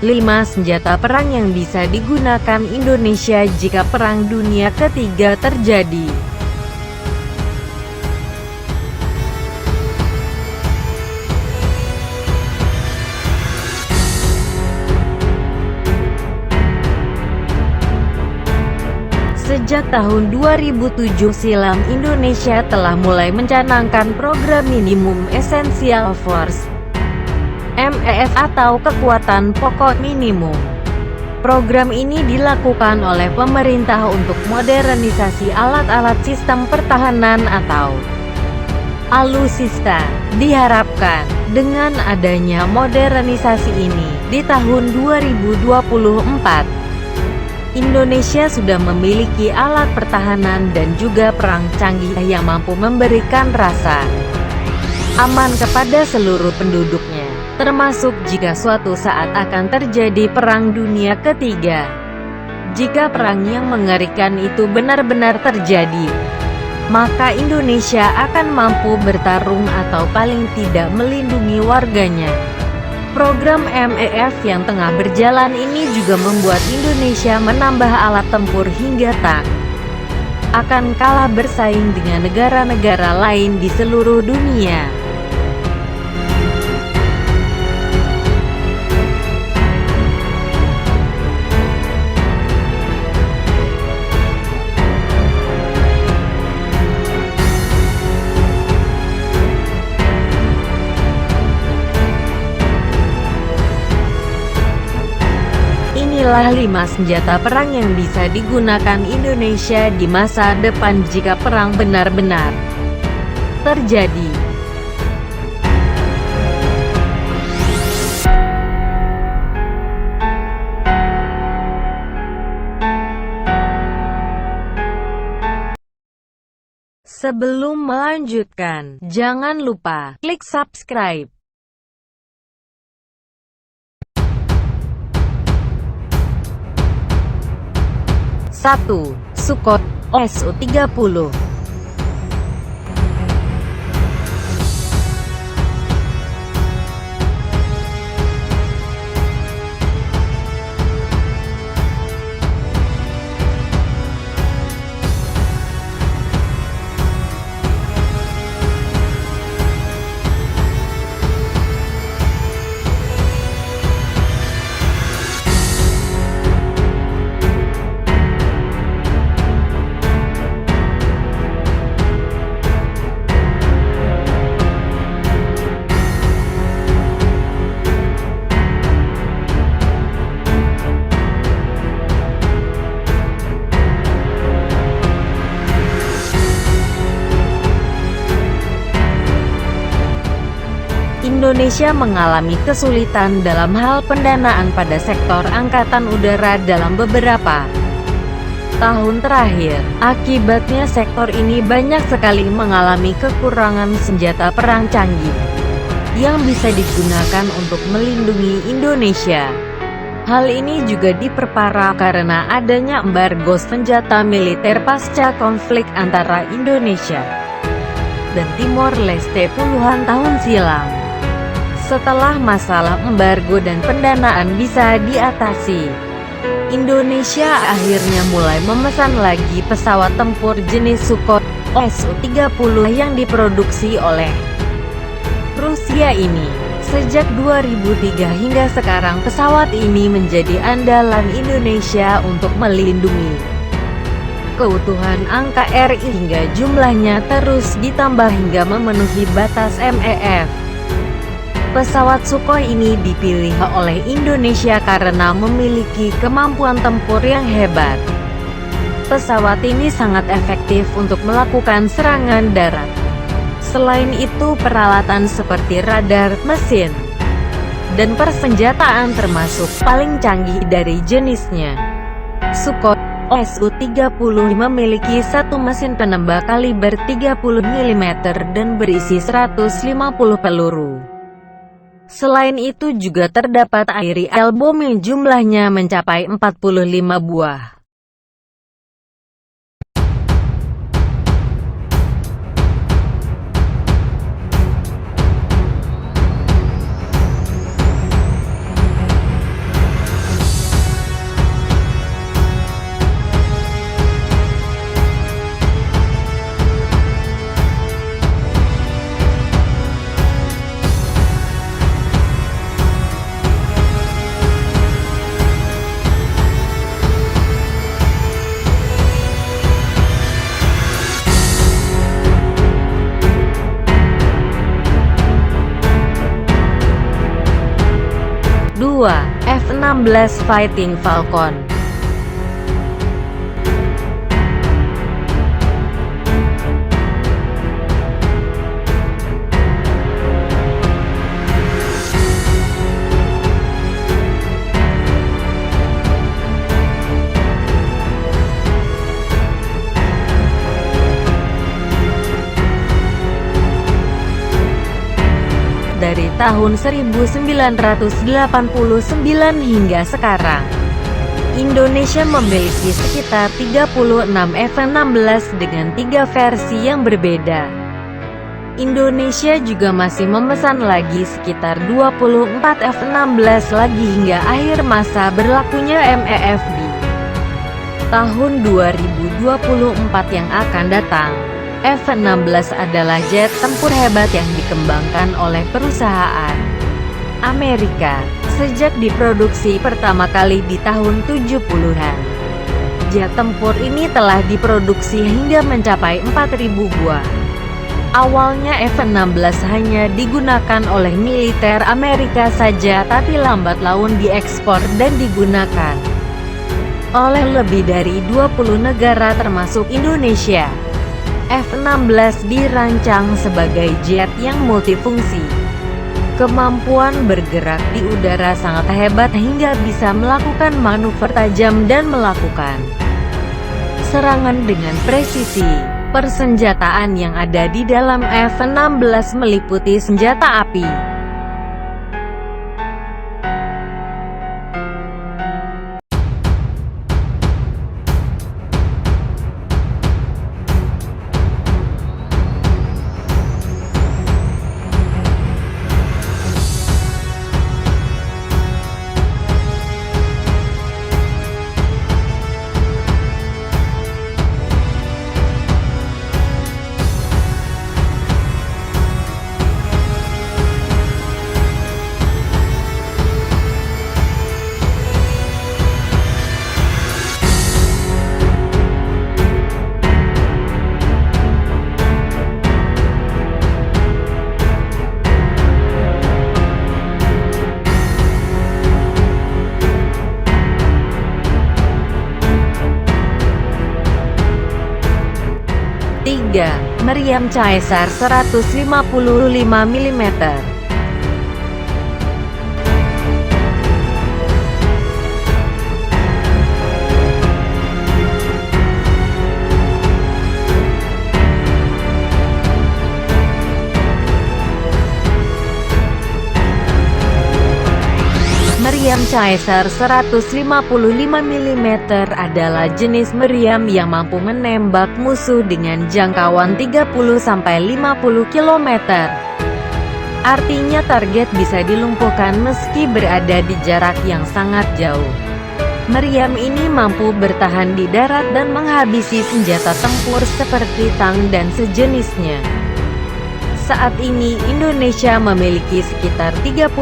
5 senjata perang yang bisa digunakan Indonesia jika Perang Dunia Ketiga terjadi. Sejak tahun 2007 silam, Indonesia telah mulai mencanangkan program Minimum Essential Force (MEF) atau kekuatan pokok minimum. Program ini dilakukan oleh pemerintah untuk modernisasi alat-alat sistem pertahanan atau alutsista. Diharapkan, dengan adanya modernisasi ini, di tahun 2024, Indonesia sudah memiliki alat pertahanan dan juga perang canggih yang mampu memberikan rasa aman kepada seluruh penduduknya, termasuk jika suatu saat akan terjadi Perang Dunia Ketiga. Jika perang yang mengerikan itu benar-benar terjadi, maka Indonesia akan mampu bertarung atau paling tidak melindungi warganya. Program MEF yang tengah berjalan ini juga membuat Indonesia menambah alat tempur hingga tak akan kalah bersaing dengan negara-negara lain di seluruh dunia. Inilah 5 senjata perang yang bisa digunakan Indonesia di masa depan jika perang benar-benar terjadi. Sebelum melanjutkan, jangan lupa klik subscribe. 1. Sukhoi Su-30. Indonesia mengalami kesulitan dalam hal pendanaan pada sektor angkatan udara dalam beberapa tahun terakhir. Akibatnya sektor ini banyak sekali mengalami kekurangan senjata perang canggih yang bisa digunakan untuk melindungi Indonesia. Hal ini juga diperparah karena adanya embargo senjata militer pasca konflik antara Indonesia dan Timor Leste puluhan tahun silam. Setelah masalah embargo dan pendanaan bisa diatasi, Indonesia akhirnya mulai memesan lagi pesawat tempur jenis Sukhoi Su-30 yang diproduksi oleh Rusia ini. Sejak 2003 hingga sekarang pesawat ini menjadi andalan Indonesia untuk melindungi keutuhan NKRI hingga jumlahnya terus ditambah hingga memenuhi batas MEF. Pesawat Sukhoi ini dipilih oleh Indonesia karena memiliki kemampuan tempur yang hebat. Pesawat ini sangat efektif untuk melakukan serangan darat. Selain itu, peralatan seperti radar, mesin, dan persenjataan termasuk paling canggih dari jenisnya. Sukhoi Su-30 memiliki satu mesin penembak kaliber 30 mm dan berisi 150 peluru. Selain itu juga terdapat aerial bom yang jumlahnya mencapai 45 buah. 2. F-16 Fighting Falcon. Dari tahun 1989 hingga sekarang, Indonesia memiliki sekitar 36 F-16 dengan 3 versi yang berbeda. Indonesia juga masih memesan lagi sekitar 24 F-16 lagi hingga akhir masa berlakunya MEF di tahun 2024 yang akan datang. F-16 adalah jet tempur hebat yang dikembangkan oleh perusahaan Amerika sejak diproduksi pertama kali di tahun 70-an. Jet tempur ini telah diproduksi hingga mencapai 4.000 buah. Awalnya F-16 hanya digunakan oleh militer Amerika saja, tapi lambat laun diekspor dan digunakan oleh lebih dari 20 negara termasuk Indonesia. F-16 dirancang sebagai jet yang multifungsi. Kemampuan bergerak di udara sangat hebat hingga bisa melakukan manuver tajam dan melakukan serangan dengan presisi. Persenjataan yang ada di dalam F-16 meliputi senjata api, Meriam Caesar 155 mm. Meriam Caesar 155 mm adalah jenis meriam yang mampu menembak musuh dengan jangkauan 30-50 km. Artinya target bisa dilumpuhkan meski berada di jarak yang sangat jauh. Meriam ini mampu bertahan di darat dan menghabisi senjata tempur seperti tank dan sejenisnya. Saat ini Indonesia memiliki sekitar 37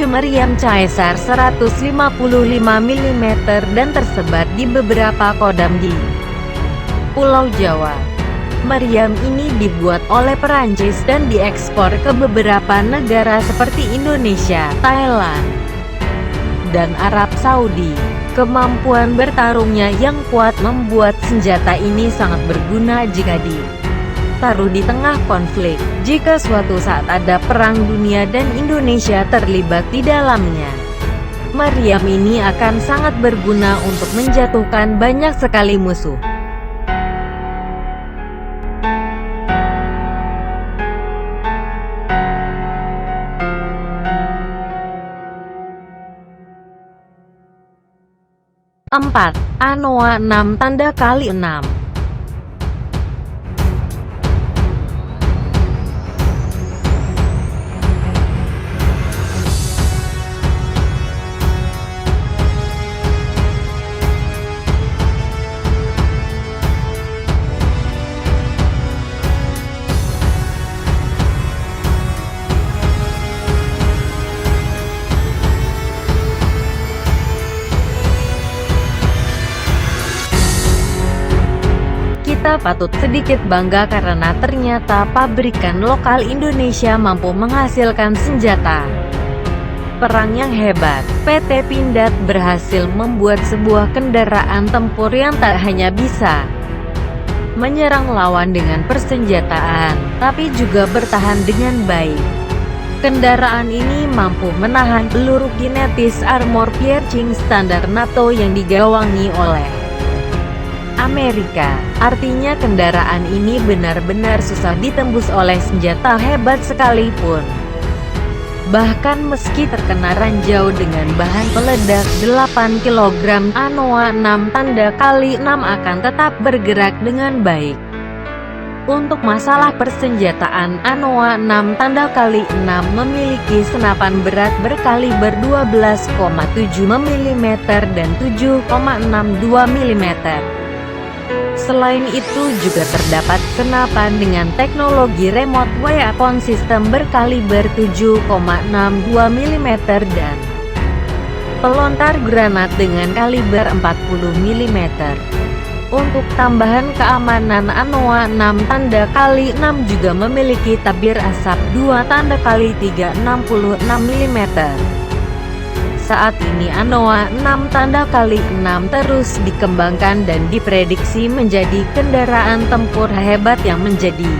meriam Caesar 155 mm dan tersebar di beberapa kodam di Pulau Jawa. Meriam ini dibuat oleh Perancis dan diekspor ke beberapa negara seperti Indonesia, Thailand, dan Arab Saudi. Kemampuan bertarungnya yang kuat membuat senjata ini sangat berguna jika ditaruh di tengah konflik. Jika suatu saat ada perang dunia dan Indonesia terlibat di dalamnya, meriam ini akan sangat berguna untuk menjatuhkan banyak sekali musuh. Empat. Anoa 6 tanda kali 6. Kita patut sedikit bangga karena ternyata pabrikan lokal Indonesia mampu menghasilkan senjata perang yang hebat. PT Pindad berhasil membuat sebuah kendaraan tempur yang tak hanya bisa menyerang lawan dengan persenjataan, tapi juga bertahan dengan baik. Kendaraan ini mampu menahan peluru kinetis armor piercing standar NATO yang digawangi oleh Amerika. Artinya kendaraan ini benar-benar susah ditembus oleh senjata hebat sekalipun. Bahkan meski terkena ranjau dengan bahan peledak 8 kg, Anoa 6 tanda kali 6 akan tetap bergerak dengan baik. Untuk masalah persenjataan, Anoa 6 tanda kali 6 memiliki senapan berat berkaliber 12,7 mm dan 7,62 mm. Selain itu juga terdapat senapan dengan teknologi remote weapon system berkaliber 7,62 mm dan pelontar granat dengan kaliber 40 mm. Untuk tambahan keamanan, Anoa 6 tanda kali 6 juga memiliki tabir asap 2 tanda kali 3 66 mm. Saat ini Anoa 6 tanda kali 6 terus dikembangkan dan diprediksi menjadi kendaraan tempur hebat yang menjadi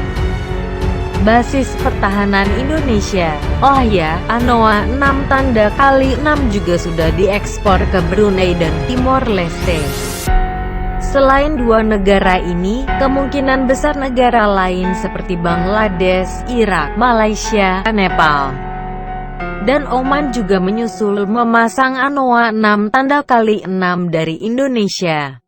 basis pertahanan Indonesia. Oh ya, Anoa 6 tanda kali 6 juga sudah diekspor ke Brunei dan Timor Leste. Selain dua negara ini, kemungkinan besar negara lain seperti Bangladesh, Irak, Malaysia, Nepal, dan Oman juga menyusul memasang Anoa 6 tanda kali 6 dari Indonesia.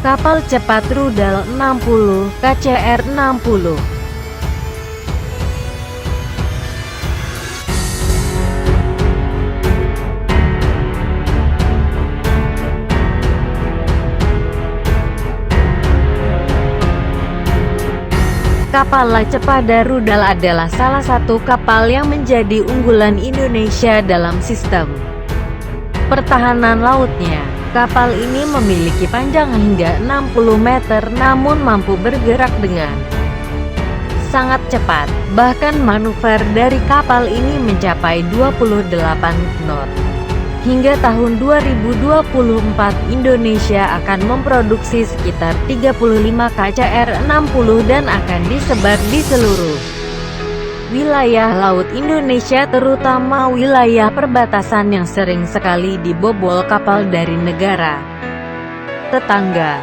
Kapal cepat rudal 60, KCR-60. Kapal Cepada Rudal adalah salah satu kapal yang menjadi unggulan Indonesia dalam sistem pertahanan lautnya. Kapal ini memiliki panjang hingga 60 meter namun mampu bergerak dengan sangat cepat. Bahkan manuver dari kapal ini mencapai 28 knot. Hingga tahun 2024, Indonesia akan memproduksi sekitar 35 KCR-60 dan akan disebar di seluruh wilayah laut Indonesia, terutama wilayah perbatasan yang sering sekali dibobol kapal dari negara tetangga.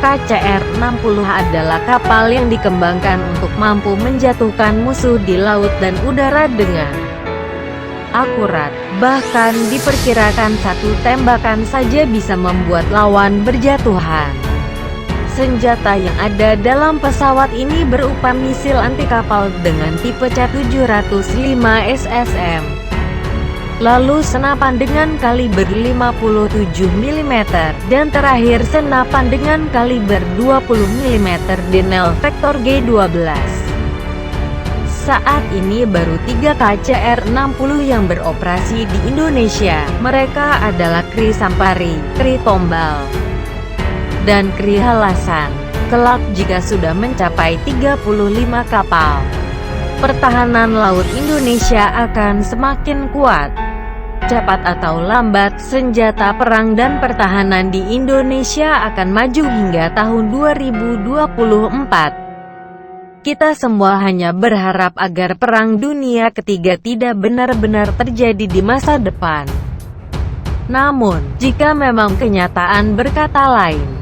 KCR-60 adalah kapal yang dikembangkan untuk mampu menjatuhkan musuh di laut dan udara dengan akurat. Bahkan diperkirakan satu tembakan saja bisa membuat lawan berjatuhan. Senjata yang ada dalam pesawat ini berupa misil anti kapal dengan tipe C-705 SSM. Lalu senapan dengan kaliber 57 mm, dan terakhir senapan dengan kaliber 20 mm Denel Vector G12. Saat ini baru 3 KCR-60 yang beroperasi di Indonesia. Mereka adalah KRI Sampari, KRI Tombal, dan KRI Halasan. Kelak jika sudah mencapai 35 kapal, pertahanan laut Indonesia akan semakin kuat. Cepat atau lambat, senjata perang dan pertahanan di Indonesia akan maju hingga tahun 2024. Kita semua hanya berharap agar Perang Dunia Ketiga tidak benar-benar terjadi di masa depan. Namun, jika memang kenyataan berkata lain,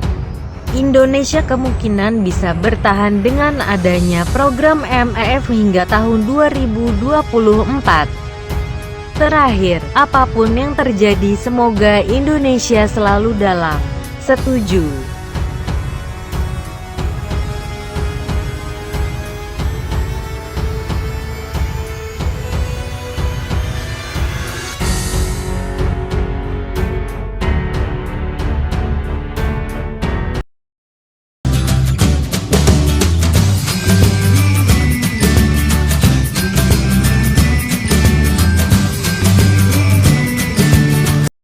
Indonesia kemungkinan bisa bertahan dengan adanya program MEF hingga tahun 2024. Terakhir, apapun yang terjadi, semoga Indonesia selalu dalam setuju.